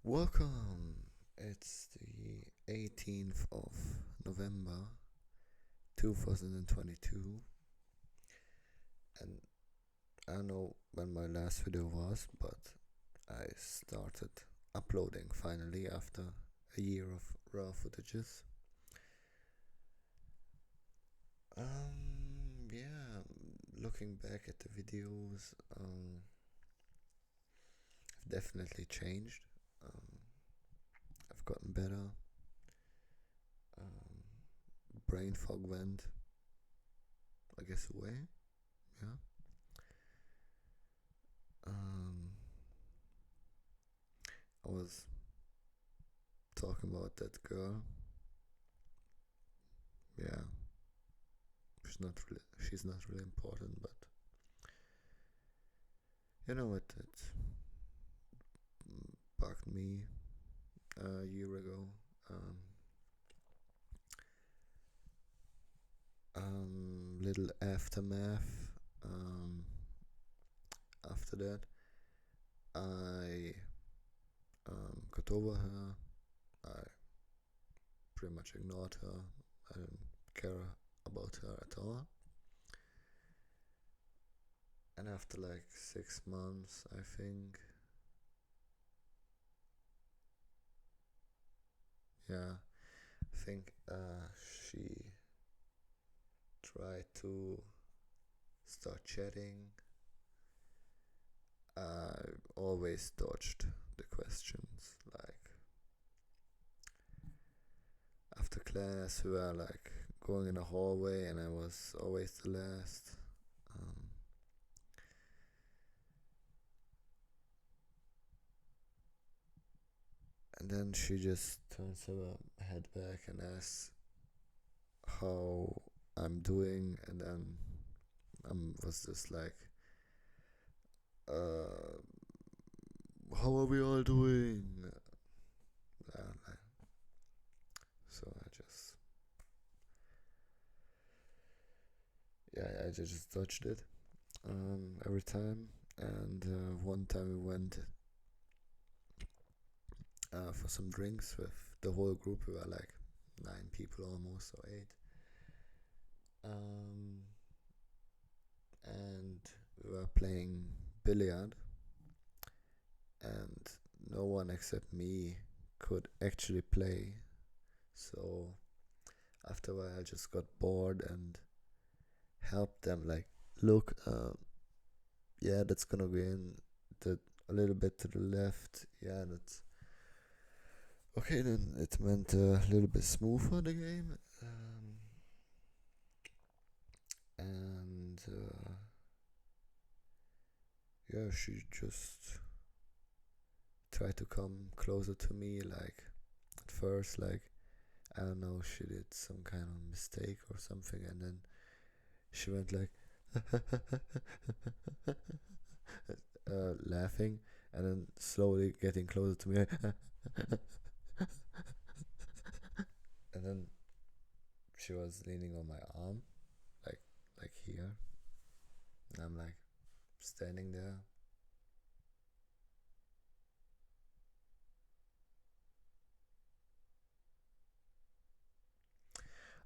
Welcome! It's the 18th of November 2022, and I don't know when my last video was, but I started uploading finally after a year of raw footages. Yeah, looking back at the videos, I've definitely changed. I've gotten better. Brain fog went, I guess, away. Yeah. I was talking about that girl. Yeah, she's not really important, but it bugged me a year ago. Little aftermath. After that, I got over her. I pretty much ignored her. I didn't care about her at all. And after like 6 months, I think, she tried to start chatting. I always dodged the questions. Like, after class, we were like going in a hallway, and I was always the last. And then she just turns her head back and asks how I'm doing, and then I was just like, how are we all doing? So I just dodged it every time. And one time we went for some drinks with the whole group. We were like 9 people almost, or 8. And we were playing billiard, and no one except me could actually play. So after a while, I just got bored and helped them. Like, look, that's gonna go in a little bit to the left. Yeah, that's okay. Then it went a little bit smoother, the game. And she just tried to come closer to me. Like, at first, like, I don't know, she did some kind of mistake or something, and then she went like laughing, and then slowly getting closer to me. And then she was leaning on my arm, like here, and I'm like standing there.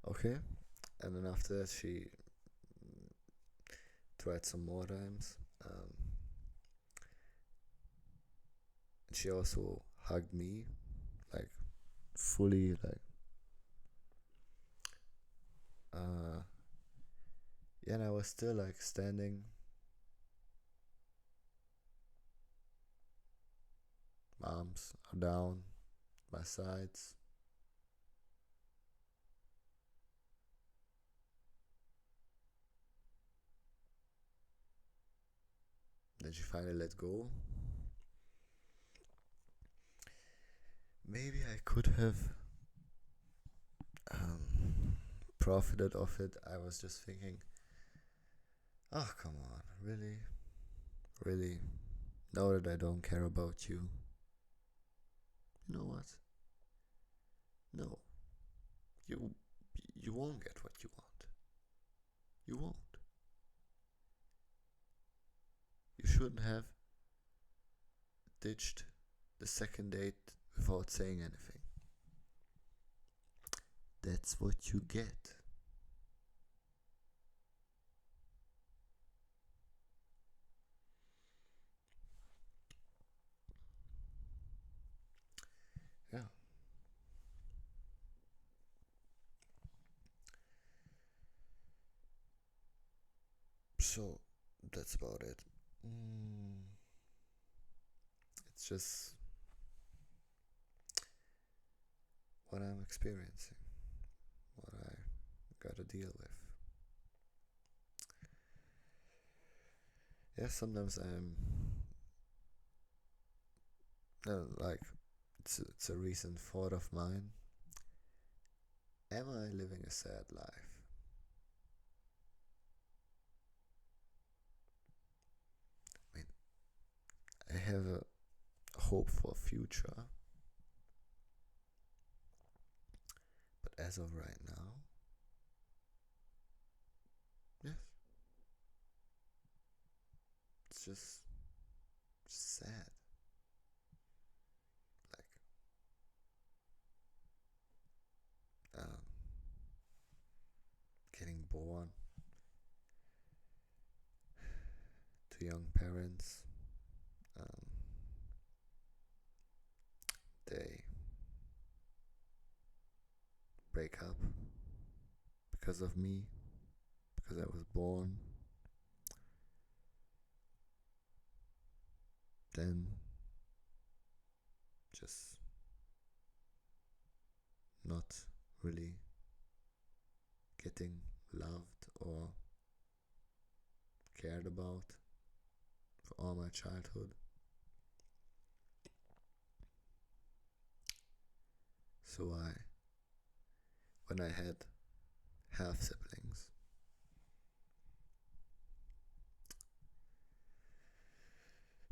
Okay, and then after that she tried some more times. She also hugged me, like, fully, like, and I was still like standing. My arms are down, my sides. Then she finally let go. Maybe I could have profited of it. I was just thinking, oh, come on, really? Really? Now that I don't care about you, you know what? No, you you won't get what you want. You won't. You shouldn't have ditched the second date without saying anything. That's what you get. Yeah. So that's about it. It's just what I'm experiencing, what I gotta deal with. Yeah, sometimes I'm like, it's a recent thought of mine. Am I living a sad life? I mean, I have a hope for a future, but as of right now, yes, it's just sad. Like, um, getting born to young parents. Um, they break up because of me, because I was born. Then just not really getting loved or cared about for all my childhood. So when I had half siblings,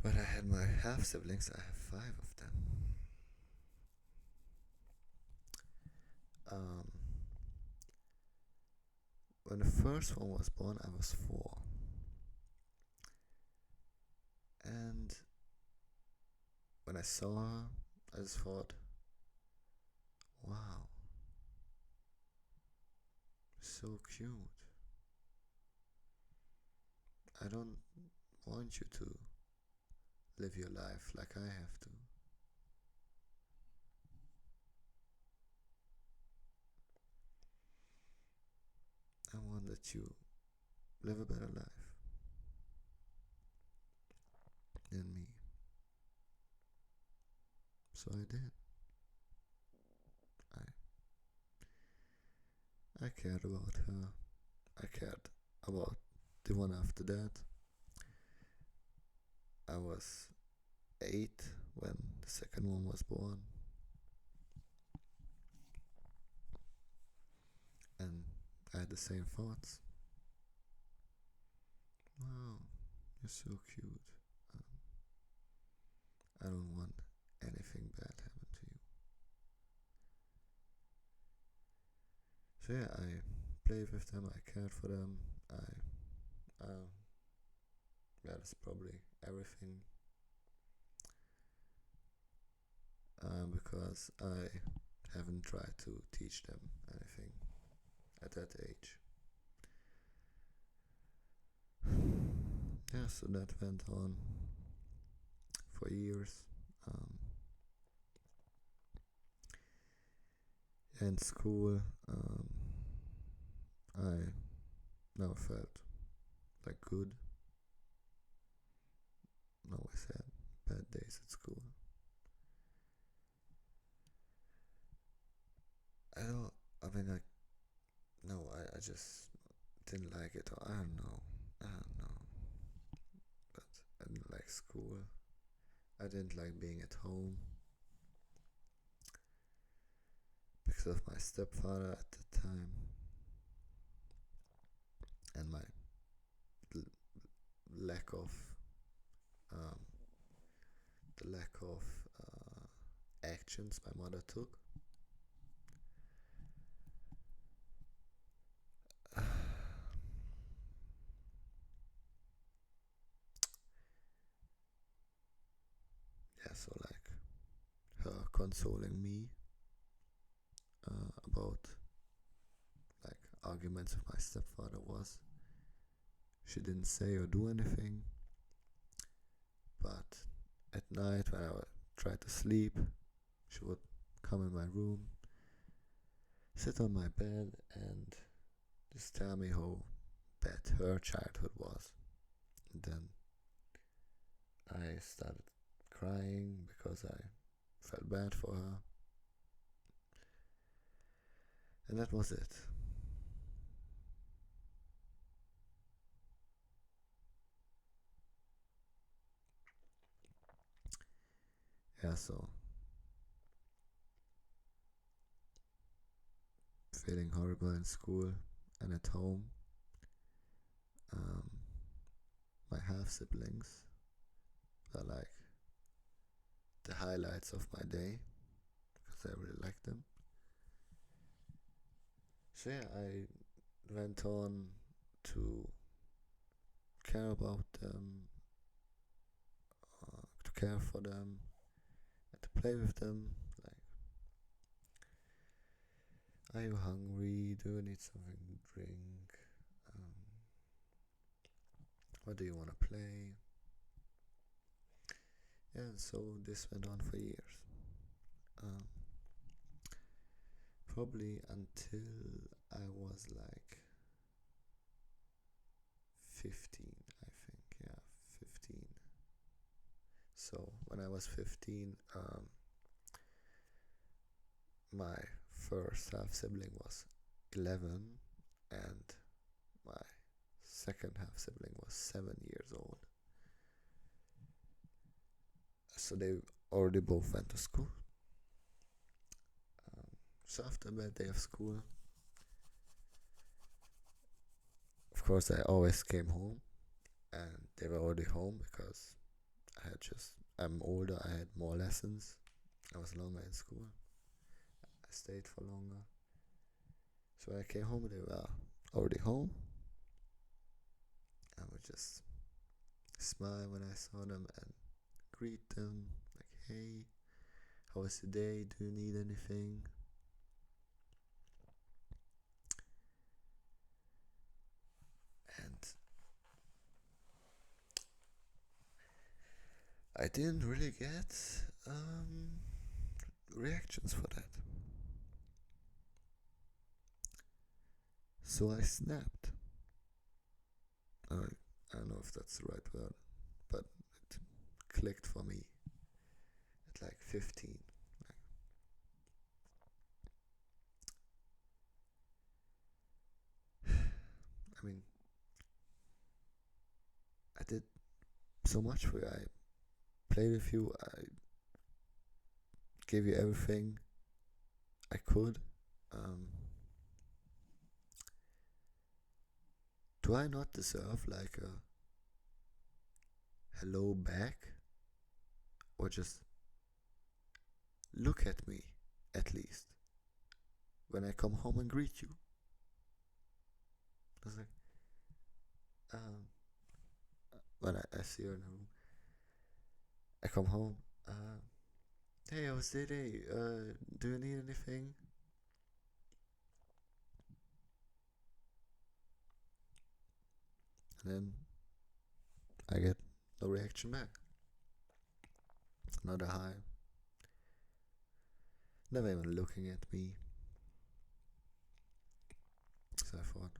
when I had my half siblings, I have 5 of them. Um, when the first one was born, I was 4, and when I saw her, I just thought, wow, so cute. I don't want you to live your life like I have to. I want that you live a better life than me. So I did. I cared about her. I cared about the one after that. I was 8 when the second one was born. And I had the same thoughts. Wow, you're so cute. Um, I don't want anything bad happen to you. So yeah, I played with them. I cared for them. Yeah, that's probably everything. Because I haven't tried to teach them anything at that age. Yeah, so that went on for years. Um, in school, I never felt like good. Always had bad days at school. I don't. I mean, like, no, I just didn't like it. Or I don't know. I don't know. But I didn't like school. I didn't like being at home because of my stepfather at the time and my lack of um, the lack of actions my mother took. Yeah, so like consoling me about like arguments with my stepfather was she didn't say or do anything, but at night when I would try to sleep, she would come in my room, sit on my bed, and just tell me how bad her childhood was. And then I started crying because I felt bad for her. And that was it. Yeah, so feeling horrible in school and at home. Um, my half siblings are like the highlights of my day because I really like them. So yeah, I went on to care about them, to care for them, and to play with them. Like, are you hungry? Do you need something to drink? What do you want to play? Yeah, so this went on for years. Um, probably until I was like 15, I think. Yeah, 15. So when I was 15, my first half sibling was 11, and my second half sibling was 7 years old. So they already both went to school. So after that day of school, of course, I always came home, and they were already home because I'm older, I had more lessons, I was longer in school, I stayed for longer. So when I came home, they were already home. I would just smile when I saw them and greet them, like, hey, how was the day? Do you need anything? And I didn't really get reactions for that. So I snapped. I don't know if that's the right word, but it clicked for me at like 15. I mean, I did so much for you. I played with you. I gave you everything I could. Um, do I not deserve like a hello back? Or just look at me, at least, when I come home and greet you? I was like, um, when I see her in the room, I come home. Hey, how's the day? Do you need anything? And then I get no reaction back. Not a hi. Never even looking at me. So I thought,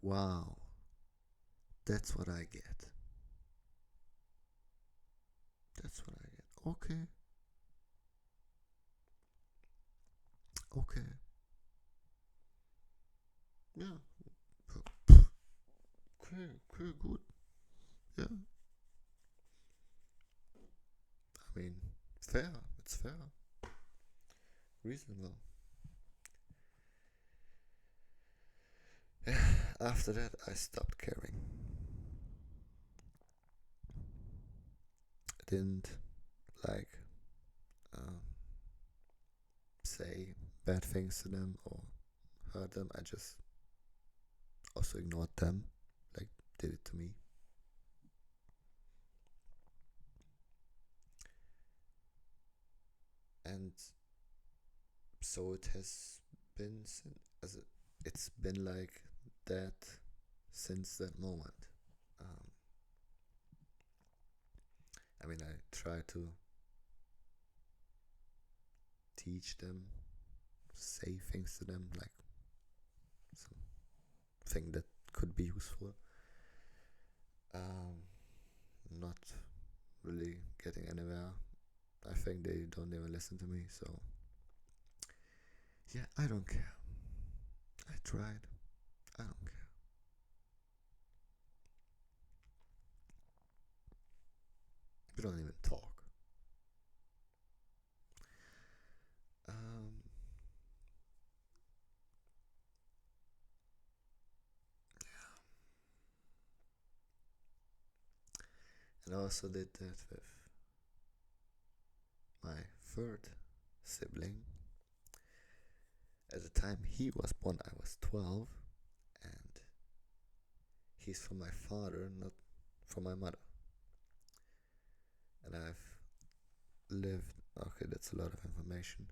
wow, that's what I get. That's what I get. Okay. Okay. Yeah. Okay. Okay. Good. Yeah. I mean, fair. It's fair. Reasonable. Yeah. After that, I stopped caring. I didn't like um, say bad things to them or hurt them. I just also ignored them, like did it to me. So it has been it's been like that since that moment. Um, I mean, I try to teach them, say things to them, like something that could be useful. Um, not really getting anywhere. I think they don't even listen to me, so yeah, I don't care. I tried. I don't care. We don't even talk. Um, and I also did that with my third sibling. At the time he was born, I was 12, and he's from my father, not from my mother. And I've lived, okay, that's a lot of information,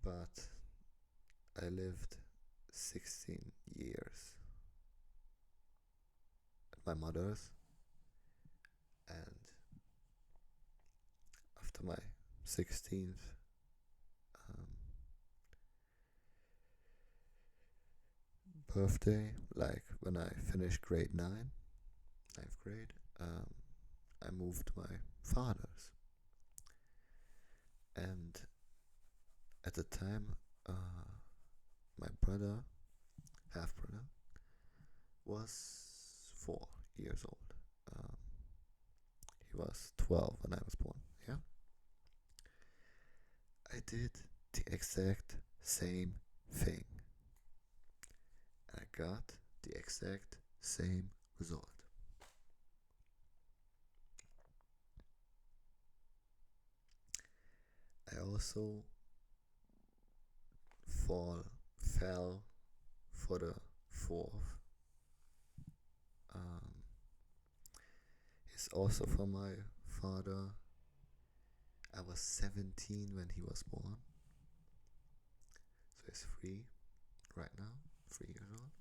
but I lived 16 years at my mother's, and after my 16th um, birthday, like when I finished grade 9, ninth grade, I moved to my father's. And at the time, my brother, half brother, was 4 years old. Um, he was 12 when I was born. Yeah, I did the exact same thing. I got the exact same result. I also fell for the fourth. Um, he's also from my father. I was 17 when he was born, so he's 3 right now, 3 years old.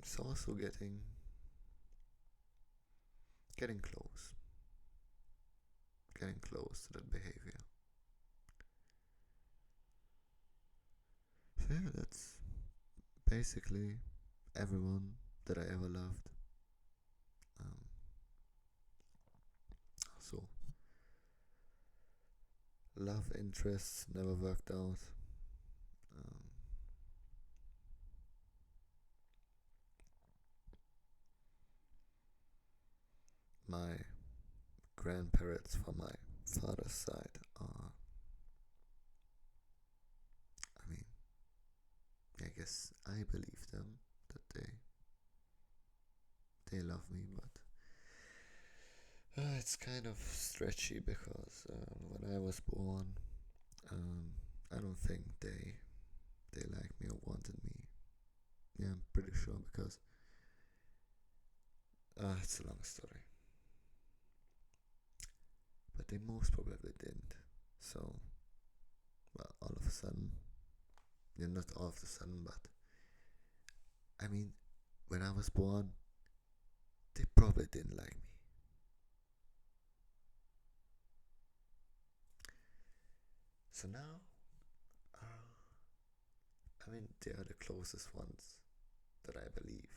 It's also getting close to that behavior. So yeah, that's basically everyone that I ever loved. Um, so love interests never worked out. Um, my grandparents from my father's side are, I mean, I guess I believe them that they love me, but it's kind of stretchy because when I was born, I don't think they liked me or wanted me. Yeah, I'm pretty sure because it's a long story, but they most probably didn't. So, well, all of a sudden, yeah, not all of a sudden, but I mean, when I was born, they probably didn't like me. So now, I mean, they are the closest ones that I believe,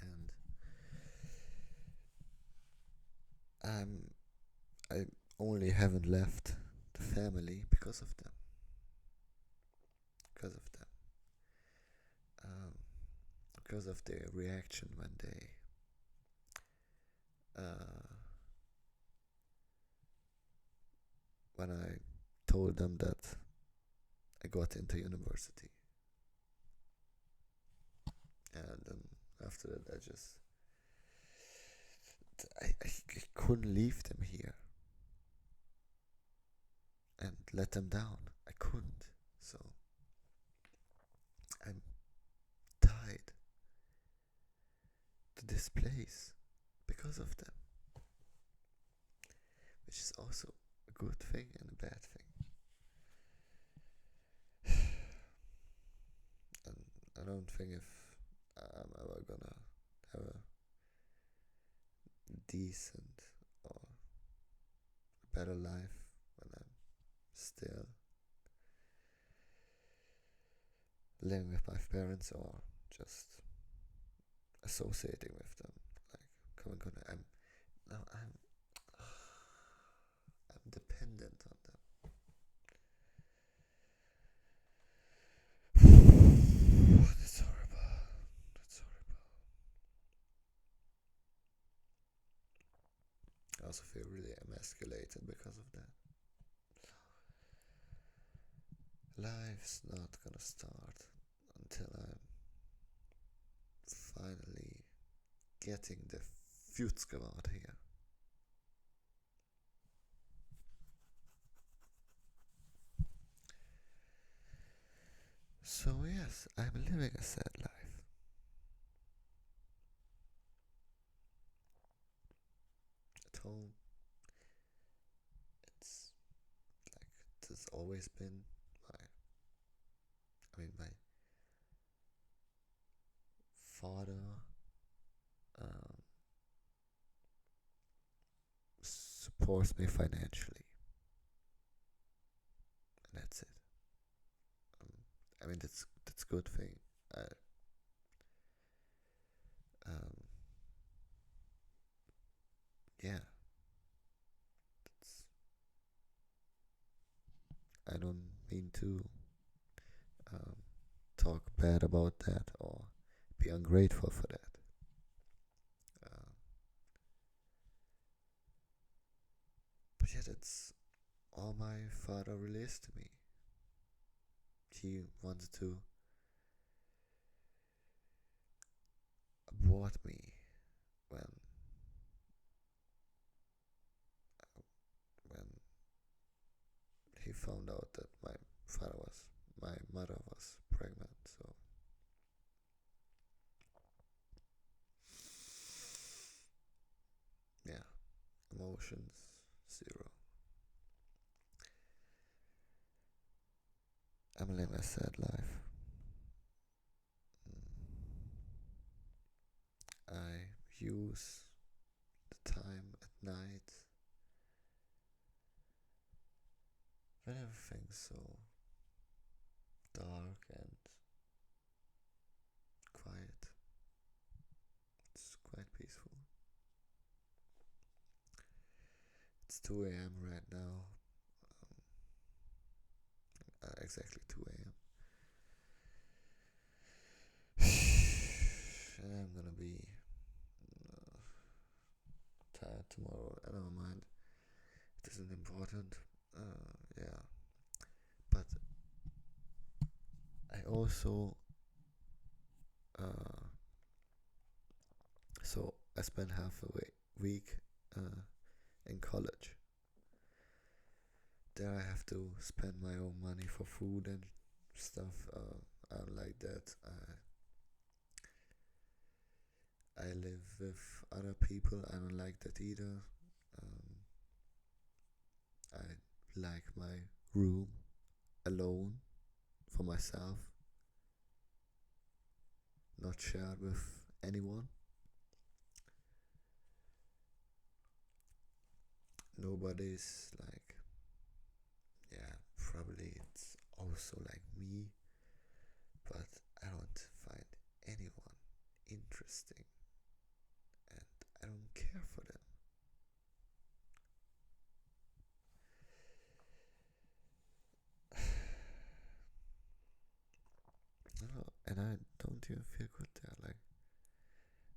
and I'm I only haven't left the family because of them. Because of them. Um, because of their reaction uh, when I told them that I got into university, and then after that, I couldn't leave them here and let them down. I couldn't. So I'm tied to this place because because of them, which is also a good thing and a bad thing. And I don't think if I'm ever gonna have a decent or better life when I'm still living with my parents or just associating with them. Like I'm dependent on them. That's horrible. That's horrible. I also feel really emasculated because of that. Life's not gonna start until I'm finally getting the Futzke out here. So yes, I'm living a sad life. At home, it's like it has always been my father supports me financially, and that's it. That's a good thing. I, um, yeah, I don't mean to um, talk bad about that or be ungrateful for that. Uh, but yeah, that's all my father released to me. He wanted to abort me when when he found out that my mother was pregnant. So yeah, emotions zero. I'm living a sad life. I use the time at night when everything's so dark and quiet. It's quite peaceful. It's 2 a.m. right now. Exactly 2 a.m. And I'm gonna be tired tomorrow. I don't mind. It isn't important. Yeah. But I also so I spent half a week in college. There I have to spend my own money for food and stuff. I don't like that. I live with other people. I don't like that either. Um, I like my room alone for myself, not shared with anyone. Nobody's like, yeah, probably it's also like me, but I don't find anyone interesting and I don't care for them. No, and I don't even feel good there. Like,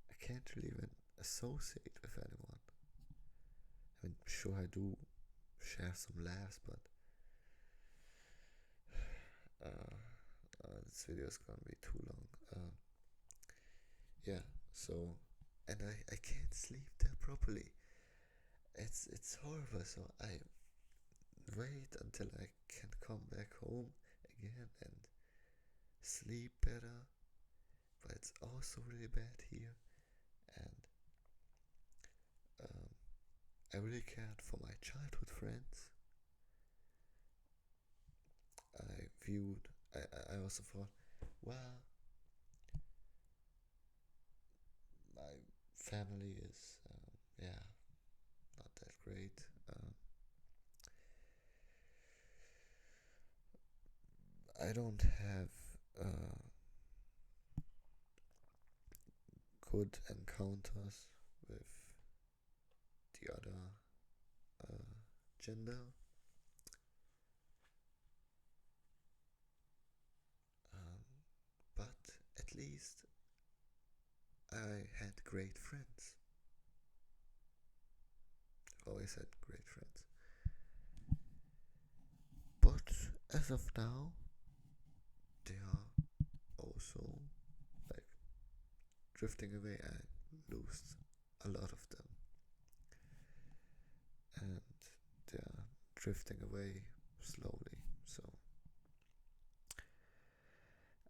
I can't really even associate with anyone. I mean, sure, I do share some laughs, but this video is gonna be too long. Yeah, so, and I can't sleep there properly. It's horrible. So I wait until I can come back home again and sleep better. But it's also really bad here, and I really cared for my childhood friends. I also thought, well, my family is, yeah, not that great. I don't have good encounters with the other gender. Um, but at least I had great friends. Always had great friends. But as of now, they are also like drifting away. I lost a lot of them, and they are drifting away slowly. So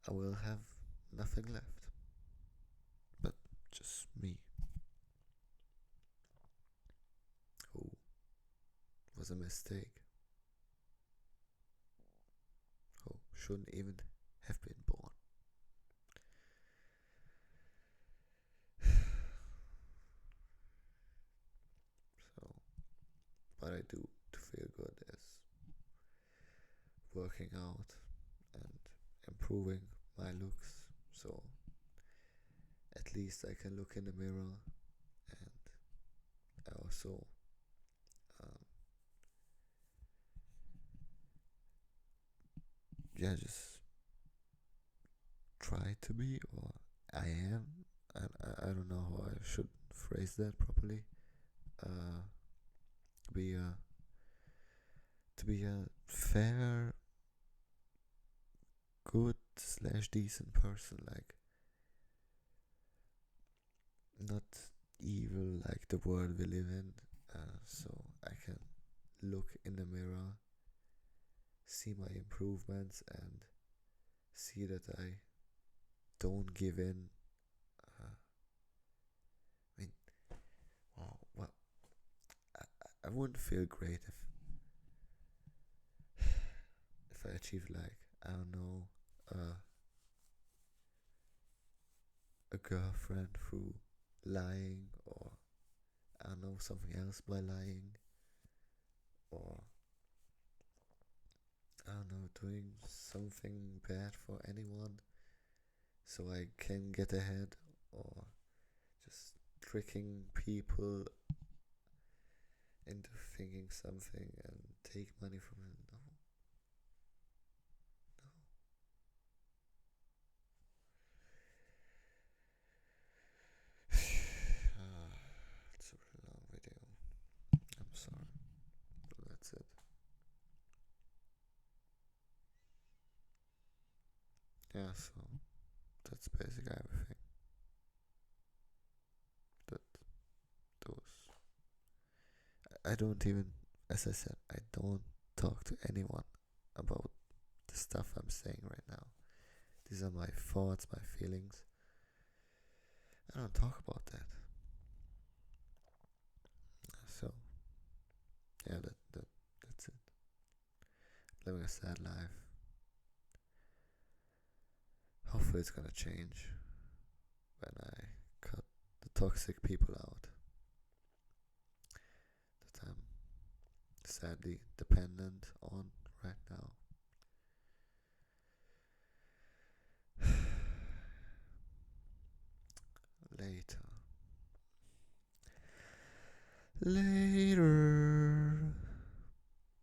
I will have nothing left but just me, who was a mistake, who shouldn't even have been born. So, what I do to feel good is working out and improving my looks. So at least I can look in the mirror, and I also um, just try to be, or I am, and I don't know how I should phrase that properly. Uh, be a to be a fair, good slash decent person, like not evil like the world we live in. So I can look in the mirror, see my improvements, and see that I don't give in. I mean, wow, well, I wouldn't feel great if I achieved, like, I don't know, a girlfriend through lying, or I don't know, something else by lying, or I don't know, doing something bad for anyone so I can get ahead, or just tricking people into thinking something and take money from them. No. It's a really long video. I'm sorry. But that's it. Yeah, so that's basically everything. That those. I don't even, as I said, I don't talk to anyone about the stuff I'm saying right now. These are my thoughts, my feelings. I don't talk about that. So yeah, that's it. Living a sad life. Hopefully it's gonna change when I cut the toxic people out that I'm sadly dependent on right now. Later. Later.